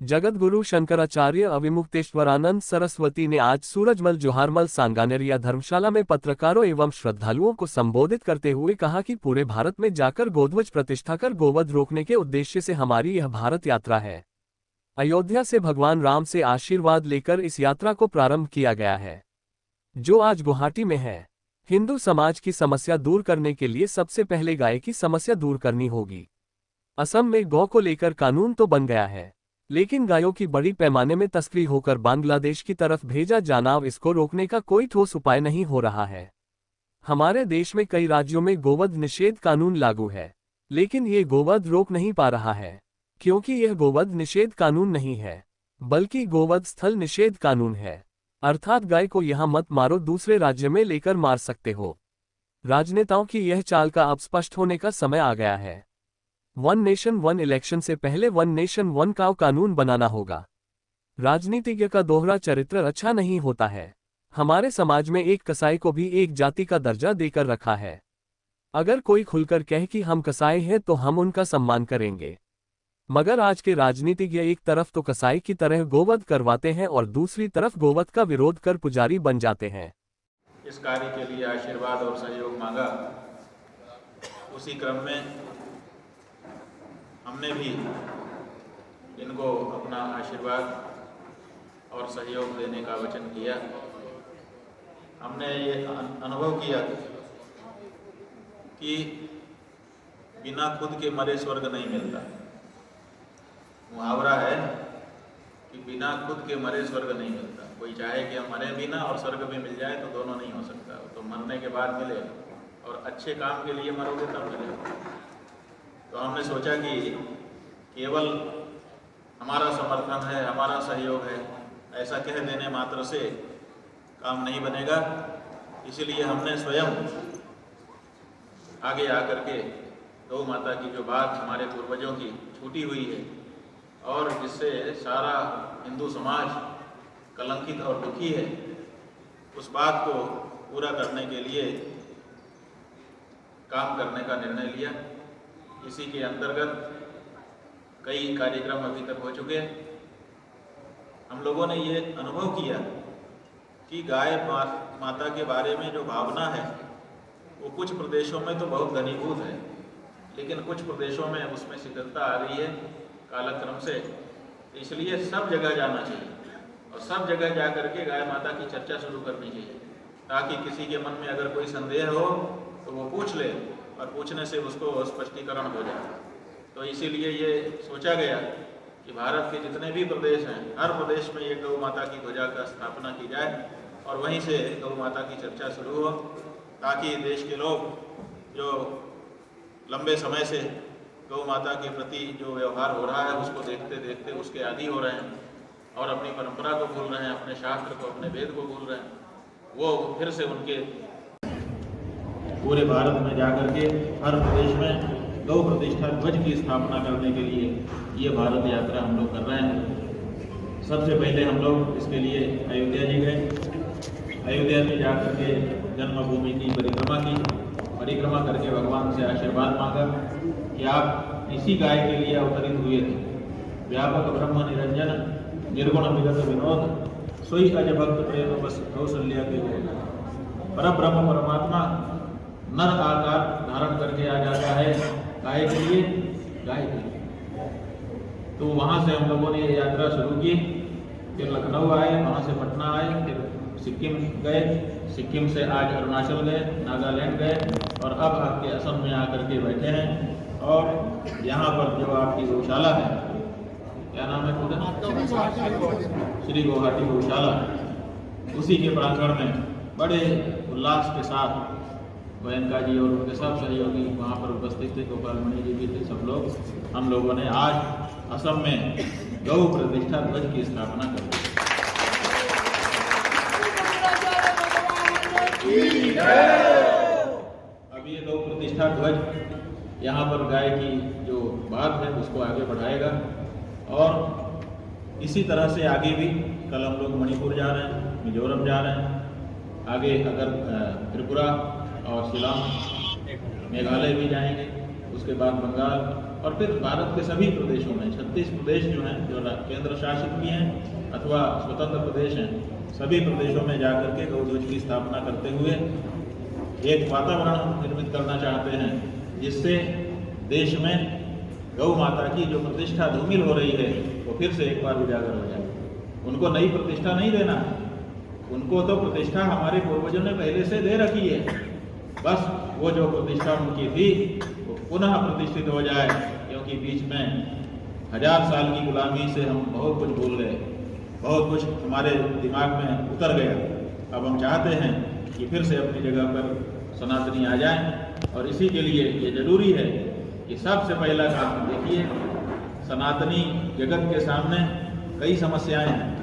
जगतगुरु शंकराचार्य अविमुक्तेश्वरानंद सरस्वती ने आज सूरजमल जोहारमल सांगानेरिया धर्मशाला में पत्रकारों एवं श्रद्धालुओं को संबोधित करते हुए कहा कि पूरे भारत में जाकर गोध्वज प्रतिष्ठा कर गोवध रोकने के उद्देश्य से हमारी यह भारत यात्रा है। अयोध्या से भगवान राम से आशीर्वाद लेकर इस यात्रा को प्रारंभ किया गया है, जो आज गुवाहाटी में है। हिंदू समाज की समस्या दूर करने के लिए सबसे पहले गाय की समस्या दूर करनी होगी। असम में गौ को लेकर कानून तो बन गया है, लेकिन गायों की बड़ी पैमाने में तस्करी होकर बांग्लादेश की तरफ भेजा जाना, अब इसको रोकने का कोई ठोस उपाय नहीं हो रहा है। हमारे देश में कई राज्यों में गोवध निषेध कानून लागू है, लेकिन ये गोवध रोक नहीं पा रहा है, क्योंकि यह गोवध निषेध कानून नहीं है, बल्कि गोवध स्थल निषेध कानून है। अर्थात गाय को यहाँ मत मारो, दूसरे राज्य में लेकर मार सकते हो। राजनेताओं की यह चाल का अब स्पष्ट होने का समय आ गया है। वन नेशन वन इलेक्शन से पहले वन नेशन वन काव कानून बनाना होगा। राजनीतिज्ञ का दोहरा चरित्र अच्छा नहीं होता है। हमारे समाज में एक कसाई को भी एक जाति का दर्जा देकर रखा है। अगर कोई खुलकर कहे कि हम कसाई हैं तो हम उनका सम्मान करेंगे, मगर आज के राजनीतिज्ञ एक तरफ तो कसाई की तरह गोवध करवाते हैं और दूसरी तरफ गोवध का विरोध कर पुजारी बन जाते हैं। इस कार्य के लिए आशीर्वाद और सहयोग मांगा। उसी क्रम में हमने भी इनको अपना आशीर्वाद और सहयोग देने का वचन किया। हमने ये अनुभव किया कि बिना खुद के मरे स्वर्ग नहीं मिलता। मुहावरा है कि बिना खुद के मरे स्वर्ग नहीं मिलता। कोई चाहे कि हम मरे भी ना और स्वर्ग भी मिल जाए तो दोनों नहीं हो सकता। तो मरने के बाद मिले और अच्छे काम के लिए मरोगे तब मिलेगा। तो हमने सोचा कि केवल हमारा समर्थन है, हमारा सहयोग है, ऐसा कह देने मात्र से काम नहीं बनेगा। इसीलिए हमने स्वयं आगे आकर के गौ माता की जो बात हमारे पूर्वजों की छूटी हुई है और जिससे सारा हिंदू समाज कलंकित और दुखी है, उस बात को पूरा करने के लिए काम करने का निर्णय लिया। इसी के अंतर्गत कई कार्यक्रम अभी तक हो चुके हैं। हम लोगों ने ये अनुभव किया कि गाय माता के बारे में जो भावना है वो कुछ प्रदेशों में तो बहुत घनीभूत है, लेकिन कुछ प्रदेशों में उसमें शिथिलता आ रही है कालक्रम से। इसलिए सब जगह जाना चाहिए और सब जगह जा करके गाय माता की चर्चा शुरू करनी चाहिए, ताकि किसी के मन में अगर कोई संदेह हो तो वो पूछ ले और पूछने से उसको स्पष्टीकरण हो जाए। तो इसीलिए ये सोचा गया कि भारत के जितने भी प्रदेश हैं, हर प्रदेश में ये गौ माता की ध्वजा का स्थापना की जाए और वहीं से गौ माता की चर्चा शुरू हो, ताकि देश के लोग जो लंबे समय से गौ माता के प्रति जो व्यवहार हो रहा है उसको देखते देखते उसके आदी हो रहे हैं और अपनी परंपरा को भूल रहे हैं, अपने शास्त्र को, अपने वेद को भूल रहे हैं, वो फिर से उनके पूरे भारत में जाकर के हर प्रदेश में गौ प्रतिष्ठा ध्वज की स्थापना करने के लिए ये भारत यात्रा हम लोग कर रहे हैं। सबसे पहले हम लोग इसके लिए अयोध्या जी गए। अयोध्या में जाकर के जन्मभूमि की परिक्रमा करके भगवान से आशीर्वाद मांगा कि आप इसी गाय के लिए अवतरित हुए थे। व्यापक ब्रह्म निरंजन निर्गुण विगत विनोद सोई अज भक्त प्रेम बस कौशल्या के पर ब्रह्म परमात्मा नर आकार धारण करके आ जाता है गाय के लिए। तो वहाँ से हम लोगों ने ये यात्रा शुरू की। फिर लखनऊ आए, वहाँ से पटना आए, फिर सिक्किम गए, सिक्किम से आज अरुणाचल गए, नागालैंड गए और अब आपके असम में आकर के बैठे हैं। और यहाँ पर जो आपकी गौशाला है, क्या नाम है पूरा? श्री गुवाहाटी गौशाला, उसी के प्रांगण में बड़े उल्लास के साथ गोयनका जी और उनके सब सहयोगी वहाँ पर उपस्थित थे, गोपाल मणि जी भी थे, सब लोग। हम लोगों ने आज असम में गौ प्रतिष्ठा ध्वज की स्थापना कर दी। अब ये गौ प्रतिष्ठा ध्वज यहाँ पर गाय की जो बात है उसको आगे बढ़ाएगा और इसी तरह से आगे भी। कल हम लोग मणिपुर जा रहे हैं, मिजोरम जा रहे हैं, आगे अगर त्रिपुरा और शिलांग, मेघालय भी जाएंगे, उसके बाद बंगाल और फिर भारत के सभी प्रदेशों में 36 प्रदेश जो हैं, जो केंद्र शासित भी हैं अथवा स्वतंत्र प्रदेश हैं, सभी प्रदेशों में जाकर के गौध्वज की स्थापना करते हुए एक वातावरण निर्मित करना चाहते हैं जिससे देश में गौ माता की जो प्रतिष्ठा धूमिल हो रही है वो फिर से एक बार उजागर हो जाए। उनको नई प्रतिष्ठा नहीं देना, उनको तो प्रतिष्ठा हमारे पूर्वजों ने पहले से दे रखी है, बस वो जो प्रतिष्ठा उनकी थी वो पुनः प्रतिष्ठित हो जाए, क्योंकि बीच में 1000 साल की गुलामी से हम बहुत कुछ भूल गए, बहुत कुछ हमारे दिमाग में उतर गया। अब हम चाहते हैं कि फिर से अपनी जगह पर सनातनी आ जाएं, और इसी के लिए ये जरूरी है कि सबसे पहला काम देखिए, सनातनी जगत के सामने कई समस्याएं हैं।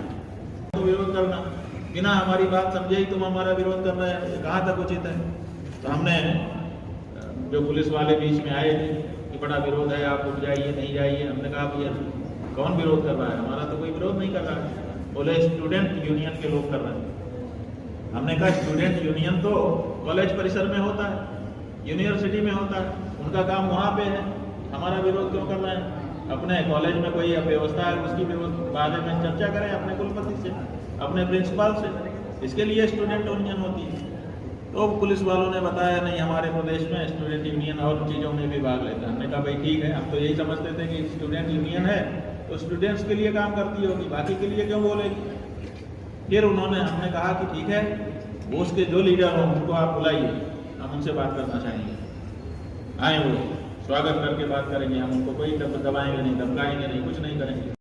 तो विरोध करना, बिना हमारी बात समझे ही तुम हमारा विरोध कर रहे हैं, ये कहाँ तक उचित है? तो हमने जो पुलिस वाले बीच में आए थे कि बड़ा विरोध है, आप उठ जाइए, नहीं जाइए, हमने कहा भैया कौन विरोध कर रहा है? हमारा तो कोई विरोध नहीं कर रहा है। बोले स्टूडेंट यूनियन के लोग कर रहे हैं। हमने कहा स्टूडेंट यूनियन तो कॉलेज परिसर में होता है, यूनिवर्सिटी में होता है, उनका काम वहाँ पे है, हमारा विरोध क्यों कर रहे हैं? अपने कॉलेज में कोई अव्यवस्था है उसकी बारे में चर्चा करें अपने कुलपति से, अपने प्रिंसिपल से, इसके लिए स्टूडेंट यूनियन होती है। तो पुलिस वालों ने बताया नहीं, हमारे प्रदेश में स्टूडेंट यूनियन और चीज़ों में भी भाग लेता है। हमने कहा भाई ठीक है, हम तो यही समझते थे कि स्टूडेंट यूनियन है तो स्टूडेंट्स के लिए काम करती होगी, बाकी के लिए क्यों बोलेगी? फिर हमने कहा कि ठीक है, वो उसके जो लीडर हो उनको आप बुलाइए, हम उनसे बात करना चाहेंगे, आए वो स्वागत करके बात करेंगे, हम उनको कोई दबाएंगे नहीं, धमकाएंगे नहीं, कुछ नहीं करेंगे।